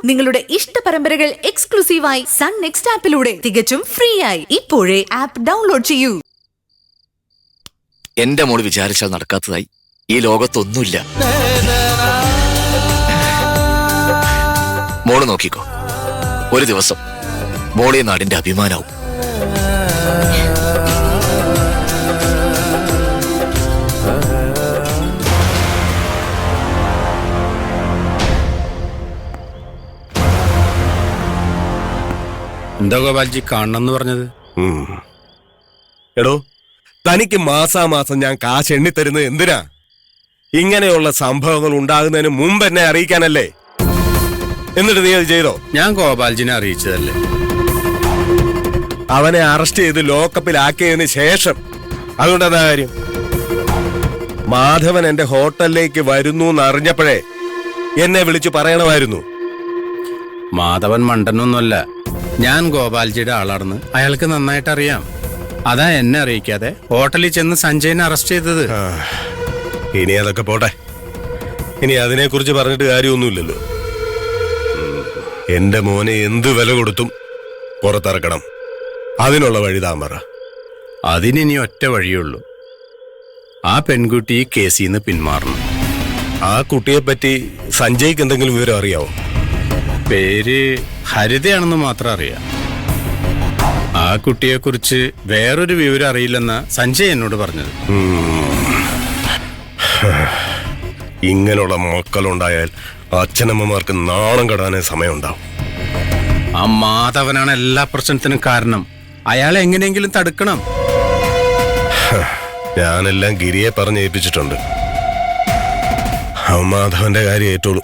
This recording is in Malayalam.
നിങ്ങളുടെ ഇഷ്ട പരമ്പരകൾ എക്സ്ക്ലൂസീവായി സൺ നെക്സ്റ്റ് ആപ്പിലൂടെ തികച്ചും ഫ്രീ ആയി ഇപ്പോഴേ ആപ്പ് ഡൗൺലോഡ് ചെയ്യൂ. എന്റെ മോള് വിചാരിച്ചാൽ നടക്കാത്തതായി ഈ ലോകത്തൊന്നുമില്ല. മോള് നോക്കിക്കോ, ഒരു ദിവസം മോളെ നാടിന്റെ അഭിമാനാവും. എന്താ ഗോപാൽജി കാണണമെന്ന് പറഞ്ഞത്? എടോ, തനിക്ക് മാസാമാസം ഞാൻ കാശ് എണ്ണിത്തരുന്നത് എന്തിനാ? ഇങ്ങനെയുള്ള സംഭവങ്ങൾ ഉണ്ടാകുന്നതിന് മുമ്പ് എന്നെ അറിയിക്കാനല്ലേ? എന്നിട്ട് നീ അത് ചെയ്തോ? ഞാൻ ഗോപാൽജിനെ അറിയിച്ചതല്ലേ. അവനെ അറസ്റ്റ് ചെയ്ത് ലോക്കപ്പിലാക്കിയതിന് ശേഷം. അതുകൊണ്ടെന്താ കാര്യം? മാധവൻ എന്റെ ഹോട്ടലിലേക്ക് വരുന്നു എന്നറിഞ്ഞപ്പോഴേ എന്നെ വിളിച്ചു പറയണമായിരുന്നു. മാധവൻ മണ്ടനൊന്നുമല്ല, ഞാൻ ഗോപാൽജിയുടെ ആളാണെന്ന് അയാൾക്ക് നന്നായിട്ട് അറിയാം. അതാ എന്നെ അറിയിക്കാതെ ഹോട്ടലിൽ ചെന്ന് സഞ്ജയനെ അറസ്റ്റ് ചെയ്തത്. ഇനി അതൊക്കെ പോട്ടെ. ഇനി അതിനെക്കുറിച്ച് പറഞ്ഞിട്ട് കാര്യമൊന്നുമില്ലല്ലോ. എന്റെ മോനെ എന്ത് വില കൊടുത്തും പുറത്തിറക്കണം. അതിനുള്ള വഴി താൻ പറ. അതിനി ഒറ്റ വഴിയുള്ളൂ. ആ പെൺകുട്ടി ഈ കേസിൽ നിന്ന് പിന്മാറണം. ആ കുട്ടിയെപ്പറ്റി സഞ്ജയ്ക്ക് എന്തെങ്കിലും വിവരം അറിയാവോ? പേര് ഹരിതയാണെന്ന് മാത്രം അറിയാം. ആ കുട്ടിയെക്കുറിച്ച് വേറൊരു വിവരം അറിയില്ലെന്ന സഞ്ജയ് എന്നോട് പറഞ്ഞത്. ഇങ്ങനെയുള്ള മക്കളുണ്ടായാൽ അച്ഛനമ്മമാർക്ക് നാണം കെടാനേ സമയമുണ്ടാവും. ആ മാധവനാണ് എല്ലാ പ്രശ്നത്തിനും കാരണം. അയാളെ എങ്ങനെയെങ്കിലും തടുക്കണം. ഞാനെല്ലാം ഗിരിയെ പറഞ്ഞേൽപ്പിച്ചിട്ടുണ്ട്. മാധവന്റെ കാര്യം ഏറ്റോളൂ.